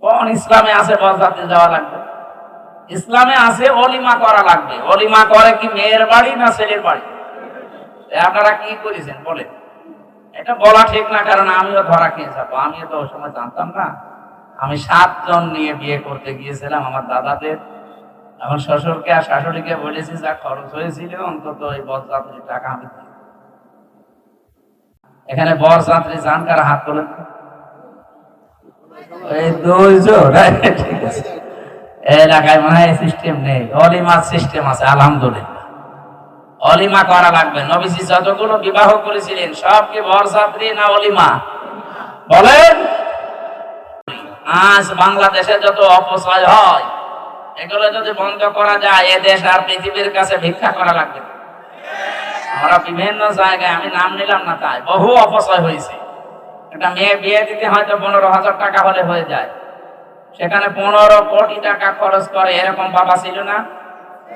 কোন ইসলামে আছে বরযাত্রী যাওয়া লাগবে? ইসলামে আছে অলিমা করা লাগবে। অলিমা করে কি মেয়ের বাড়ি না ছেলের বাড়ি? আপনারা কি করেছেন বলেন? এটা বলা ঠিক না, কারণ আমিও ধরা খেয়ে যাবো। আমিও তো ওই সময় জানতাম না। আমি 7 জন নিয়ে বিয়ে করতে গিয়েছিলাম আমার দাদাদের। এখন শ্বশুরকে আর শাশুড়িকে বলেছি যা খরচ হয়েছিল অন্তত এই বরযাত্রীর টাকা আমি দিই। এখানে বরযাত্রী যান কারা হাত তোলেন? এই 2 জন। ঠিক আছে, এলাকায় মনে হয় সিস্টেম নেই, অলিমার সিস্টেম আছে আলহামদুলিল্লাহ। অলিমা করা লাগবে। নবীজি যতগুলো বিবাহ করেছিলেন সব কি বরযাত্রী না অলিমা? বলেন। আজ বাংলাদেশে যত অপচয় হয় এগুলো যদি বন্ধ করা যায় এ দেশ আর পৃথিবীর কাছে ভিক্ষা করা লাগবে। আমরা বিভিন্ন জায়গায়, আমি নাম নিলাম না তাই, বহু অপচয় হয়েছে। একটা মেয়ে বিয়ে দিতে হয়তো 15,000 টাকা হলে হয়ে যায়, সেখানে 15 কোটি টাকা খরচ করে, এরকম বাবা ছিল না?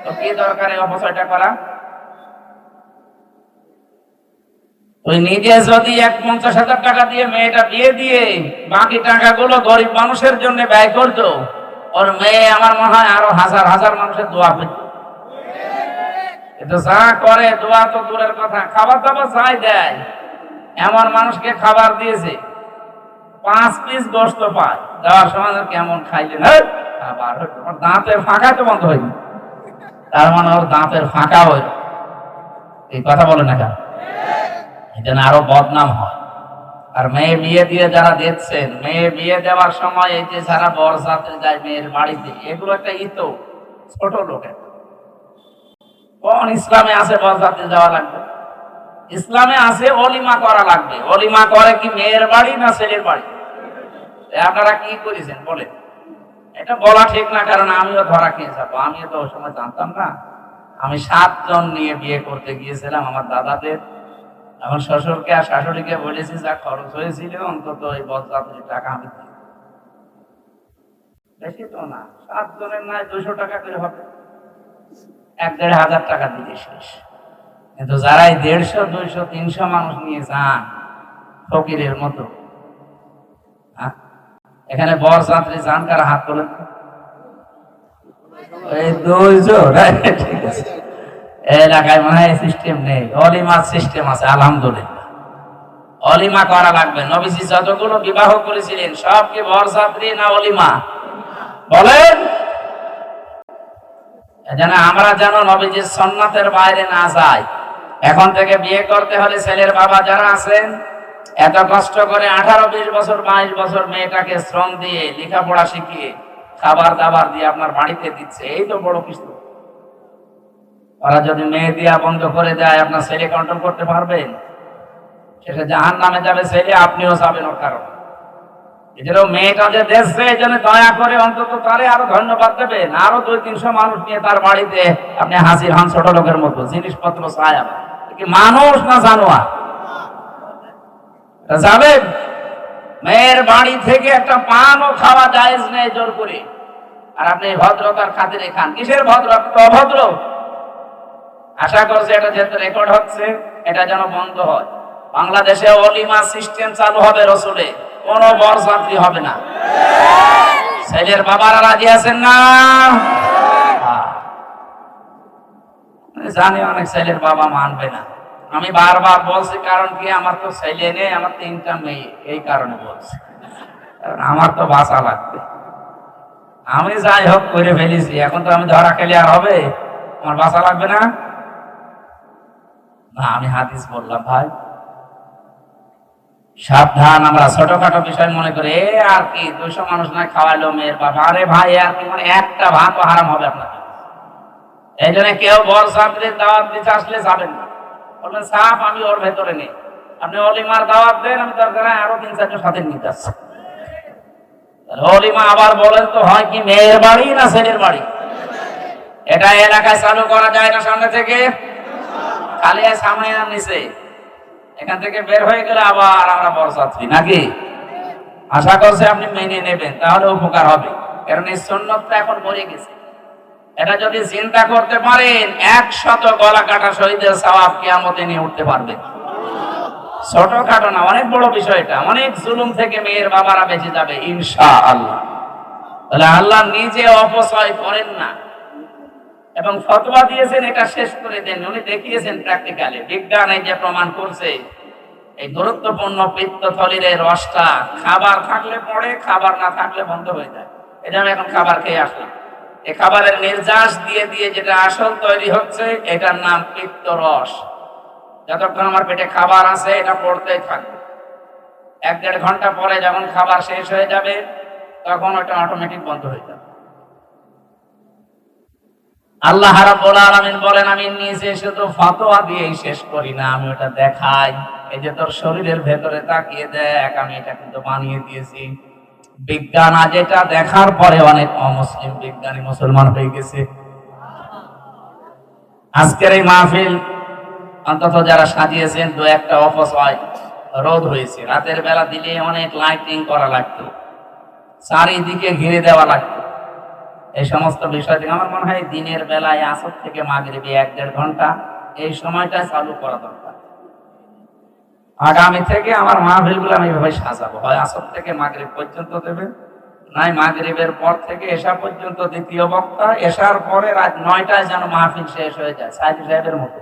তো কি দরকার এই অপচয়টা করা? তুই নিজে যদি 50,000 টাকা দিয়ে মেয়েটা বিয়ে দিয়ে বাকি টাকাগুলো গরিব মানুষের জন্য ব্যয় করতো, ওর মেয়ে আমার মনে হয় আরো হাজার হাজার মানুষের দোয়া পেত। কিন্তু যা করে দোয়া তো দূরের কথা, খাবার দাবার যাই দেয়। এমন মানুষকে খাবার দিয়েছে 5 পিস গোস্ত পায়, দেওয়ার সময় কেমন খাইলেন খাবার, ওর দাঁতের ফাঁকা তো বন্ধ হয়নি, তার মানে ওর দাঁতের ফাঁকা হইল। এই কথা বলে না কেন? এটা আরো বদনাম হয়। আর মেয়ে বিয়ে দিয়ে যারা দেখছেন, মেয়ে বিয়ে দেওয়ার সময় এই যে যারা বরযাত্রী যায় মেয়ের বাড়িতে, এগুলো একটা ইতো ছোট লোকের। কোন ইসলামে আছে বরযাত্রী যাওয়া লাগবে? ইসলামে আছে অলিমা করা লাগবে। অলিমা করে কি মেয়ের বাড়ি না ছেলের বাড়ি? আপনারা কি করেছেন বলেন? এটা বলা ঠিক না, কারণ আমিও ধরা খেয়ে যাবো। আমিও তো ওই সময় জানতাম না। আমি 7 জন নিয়ে বিয়ে করতে গিয়েছিলাম আমার দাদাদের। এখন শ্বশুরকে আর শাশুড়িকে বলেছি যা খরচ হয়েছিল অন্তত এই বরযাত্রীর টাকা আমি দিই। বেশি তো না, 7 জনের নয় 200 টাকা করে হবে, 1-1.5 টাকা দিলে শেষ। কিন্তু যারা 150, 200, 300 মানুষ নিয়ে যান ফকিরের মতো, এখানে বরযাত্রী যান কারা হাত তোলেন? এই 2 জন। ঠিক আছে, এলাকায় মনে হয় সিস্টেম নেই, অলিমার সিস্টেম আছে আলহামদুলিল্লাহ। অলিমা করা লাগবে। নবীজি যতগুলো বিবাহ করেছিলেন সব কি বরযাত্রী না অলিমা? বলেন। যেন আমরা যেন নবীজির সুন্নাতের বাইরে না যাই। এখন থেকে বিয়ে করতে হলে ছেলের বাবা যারা আছেন এত কষ্ট করে 18-20 বছর 22 বছর মেয়েটাকে শ্রম দিয়ে লেখাপড়া শিখিয়ে খাবার দাবার দিয়ে আপনার বাড়িতে দিচ্ছে, এই তো বড় কিছু। ওরা যদি মেয়ে দিয়া বন্ধ করে দেয় আপনার ছেলে কন্ট্রোল করতে পারবেন? সেটা জাহান্নামে যাবে ছেলে, আপনিও যাবেন ওর কারণে। এদেরও মেয়েটা যে দেখছে এই জন্য দয়া করে অন্তত তারে আরো ধন্যবাদ দেবেন। আরো 200-300 মানুষ নিয়ে তার বাড়িতে আপনি হাসির হন ছোট লোকের মতো, জিনিসপত্র চায়। আবার কি মানুষ না জানোয়ার? যাবেন মেয়ের বাড়ি থেকে একটা পানও খাওয়া জায়েজ নেই জোর করে, আর আপনি ভদ্রতার খাতিরে খান। কিসের ভদ্র? অভদ্র। আশা করছি এটা যেহেতু রেকর্ড হচ্ছে এটা যেন বন্ধ হয়। বাংলাদেশে অলিমা সিস্টেম চালু হবে, রসুলে কোন বরযাত্রী হবে না। ছেলের বাবারা রাজি আছেন না? জানি অনেক ছেলের বাবা মানবে না। আমি বারবার বলছি, কারণ কি আমার তো ছেলে নেই, আমার 3টা মেয়ে, এই কারণে বলছি। কারণ আমার তো বাঁচা লাগবে। আমি যাই হোক করে ফেলেছি, এখন তো আমি ধরা খেলে আর হবে? আমার বাঁচা লাগবে না? না, আমি হাদিস বললাম ভাই, সাবধান। আমরা ছোটখাটো বিষয় মনে করি এ আর কি, 200 মানুষ না খাওয়াইলো মেয়ের বাবা, আরে ভাই আর কি, মানে একটা ভাতও হারাম হবে আপনার। এই জন্য কেউ বরযাত্রীর দাওয়াত দিতে আসলে যাবেন না, বলবেন সাফ আমি ওর ভেতরে নেই। আপনি অলিমার দাওয়াত দেন, আমি দরকার আরো 3-4জন সাথে নিতে আসছি। অলিমা আবার বলেন তো হয় কি মেয়ের বাড়ি না ছেলের বাড়ি? এটা এলাকায় চালু করা যায় না সামনে থেকে? খালি সামনে না নিচে? এখান থেকে বের হয়ে গেলে আবার আমরা বরযাত্রী নাকি? আশা করছি আপনি মেনে নেবেন, তাহলে উপকার হবে। কারণ এই সুন্নতটা এখন মরে গেছে। এটা যদি চিন্তা করতে পারেন 100 গলা কাটা শহীদের সওয়াব কিয়ামতে নিয়ে উঠতে পারবেন। ছোটখাটো না, অনেক বড় বিষয় এটা। অনেক জুলুম থেকে মেয়ের বাবারা বেঁচে যাবে ইনশাআল্লাহ। তাহলে আল্লাহ নিজে অপচয় করেন না এবং ফতোয়া দিয়েছেন এটা শেষ করে দেন। উনি দেখিয়েছেন প্র্যাকটিক্যালি, বিজ্ঞান এই যে প্রমাণ করছে এই গুরুত্বপূর্ণ পিত্তথলির এই রসটা খাবার থাকলে পড়ে, খাবার না থাকলে বন্ধ হয়ে যায়। এই যে আমি এখন খাবার খেয়ে আসলাম, এই খাবারের নির্যাস দিয়ে দিয়ে যেটা আসল তৈরি হচ্ছে এটার নাম পিত্ত রস। যতক্ষণ আমার পেটে খাবার আছে এটা পড়তেই থাকবে। 1-1.5 ঘন্টা পরে যখন খাবার শেষ হয়ে যাবে তখন ওটা অটোমেটিক বন্ধ হয়ে যাবে। আল্লাহ রাব্বুল আলামিন বলেন, আমি নিজে শুধু ফতোয়া দিয়েই শেষ করি না, আমি ওটা দেখাই। এই যে তোর শরীরের ভেতরে তাকিয়ে দেখ, আমি এটা কিন্তু বানিয়ে দিয়েছি। বিজ্ঞান আজ এটা দেখার পরে অনেক অমুসলিম বিজ্ঞানী মুসলমান হয়ে গেছে। আজকের এই মাহফিল অন্তত যারা সাজিয়েছেন 2-1টা অপচয় রোধ হয়েছে। রাতের বেলা দিলে অনেক লাইটিং করা লাগতো, চারিদিকে ঘিরে দেওয়া লাগতো। এই সমস্ত বিষয় থেকে আমার মনে হয় দিনের বেলায় আসর থেকে মাগরিবে 1-1.5 ঘন্টা এই সময়টা চালু করা দরকার। আগামী থেকে আমার মাহফিলগুলো আমি এভাবে সাজাবো, হয় আসর থেকে মাগরিব পর্যন্ত দেবে, নাই মাগরিবের পর থেকে এশা পর্যন্ত দ্বিতীয় বক্তা, এশার পরে রাত 9টায় যেন মাহফিল শেষ হয়ে যায় সাইদি সাহেবের মতো।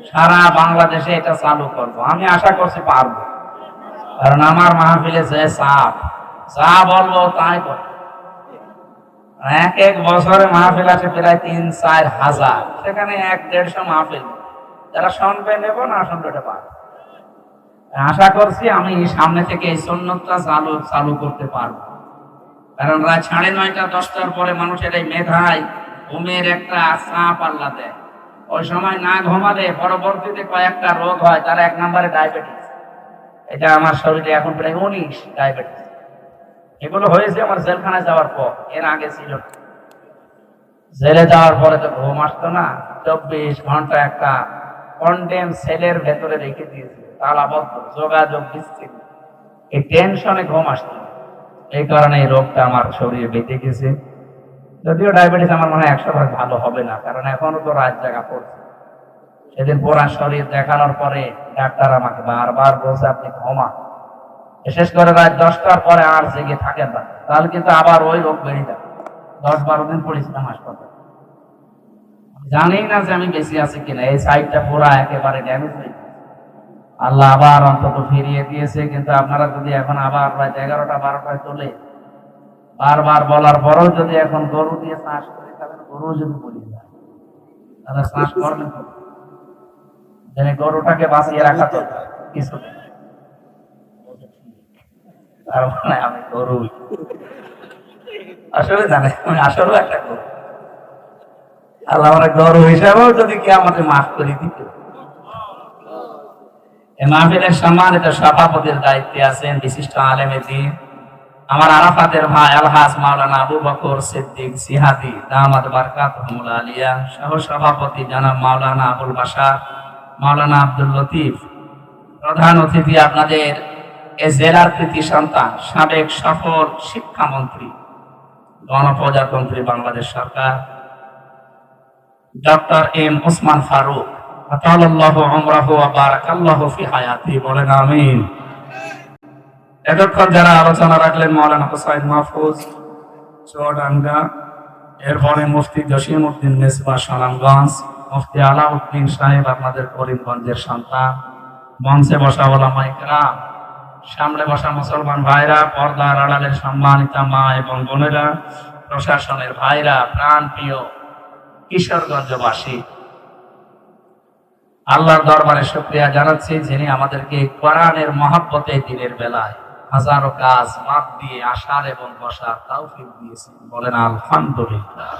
সারা বাংলাদেশে এটা চালু করব, আমি আশা করছি পারবো। কারণ আমার মাহফিলে যে চাপ, যা বলবো তাই করবো। এক বছরে মাহফিল আছে প্রায় 3-4 হাজার, সেখানে 1-150 মাহফিল। যারা শুনবে নেব, না শুনবে এটা পারবে। আশা করছি আমি সামনে থেকে এই সুন্নতটা চালু করতে পারবো। কারণ রাত 9:30-10টার পরে মানুষের এই মেধায় ঘুমের একটা চাপ আল্লাহ দেয়। ওই সময় না ঘুমালে পরবর্তীতে কয়েকটা রোগ হয়। তার 1 নম্বরে ডায়াবেটিস। এটা আমার শরীরে এখন প্রায় 19 ডায়াবেটিস। এগুলো হয়েছে আমার জেলখানায় যাওয়ার পর, এর আগে ছিল না। জেলে যাওয়ার পরে তো ঘুম আসতো না, 24 ঘন্টা একটা কন্ডেম সেলের ভেতরে রেখে দিয়েছিল, তালাবদ্ধ, যোগাযোগ বিচ্ছিন্ন। এই টেনশনে ঘুম আসতো না। এই কারণে এই রোগটা আমার শরীরে বেঁধে গেছে। যদিও ডায়াবেটিস আমার মনে হয় 100% ভালো হবে না, কারণ এখনো তো রাত জাগা পড়ছে। সেদিন পুরা শরীর দেখানোর পরে ডাক্তার আমাকে বারবার বলছে আপনি ঘুমান। বিশেষ করে রাত 10টার পরে আর জেগে থাকেন না, তাহলে কিন্তু আবার ওই রোগ বেড়ে যাবে। 10-12 দিন পড়েছিলাম হাসপাতালে, জানি না যে আমি বেঁচে আছি কিনা। এই সাইডটা পুরা একেবারে ড্যামেজ হয়ে গেছে। আল্লাহ আবার অন্তত ফিরিয়ে দিয়েছে। কিন্তু আপনারা যদি এখন আবার রাত 11টা-12টায় তোলে, বারবার বলার পরেও যদি এখন গরু দিয়ে চাষ করে, তাহলে গরু যদি বলি যায় তাহলে চাষ করবেন যেন গরুটাকে বাঁচিয়ে রাখা তো কিছু। তার মানে আমি গরু আসলে জানে, আমি আসলেও একটা গরু। আল্লাহ আমার গরু হিসাবেও যদি কে আমাকে মাফ করে দিত। এই মাহফিলের সম্মানিত সভাপতির দায়িত্বে আছেন বিশিষ্ট আলেমে দ্বীন আমার আরাফাতের ভাই আলহাজ মাওলানা আবু বকর সিদ্দিক সিহাদি দামাত বারকাতুহুল আলিয়া, সহ সভাপতি জনাব মাওলানা আবুল বাশার, মাওলানা আব্দুল লতিফ, প্রধান অতিথি আপনাদের এই জেলার কৃতি সন্তান সাবেক সফল শিক্ষামন্ত্রী গণপ্রজাতন্ত্রী বাংলাদেশ সরকার ডক্টর এম ওসমান ফারুক, আতালাল্লাহু উমরাহু ওয়া বারাকাল্লাহু ফি হায়াতি, বলেন আমিন। এতক্ষণ যারা আলোচনা রাখলেন মাওলানা হুসাইন মাহফুজ চুয়াডাঙ্গা, এরপরে মুফতি জসিমউদ্দিন মেসবা সুনামগঞ্জ, মুফতি আলাউদ্দিন সাহেব আপনাদের করিমগঞ্জের সন্তান, মঞ্চে বসা ওলামায়ে কেরাম, সামনে বসা মুসলমান ভাইরা, পর্দার আড়ালের সম্মানিতা মা এবং বোনেরা, প্রশাসনের ভাইরা, প্রাণ প্রিয় কিশোরগঞ্জবাসী, আল্লাহর দরবারে শুকরিয়া জানাচ্ছি যিনি আমাদেরকে কোরআনের মহব্বতে দিনের বেলায় হাজারো কাজ বাদ দিয়ে আসার এবং বসার তৌফিক দিয়েছেন, বলেন আলহামদুলিল্লাহ।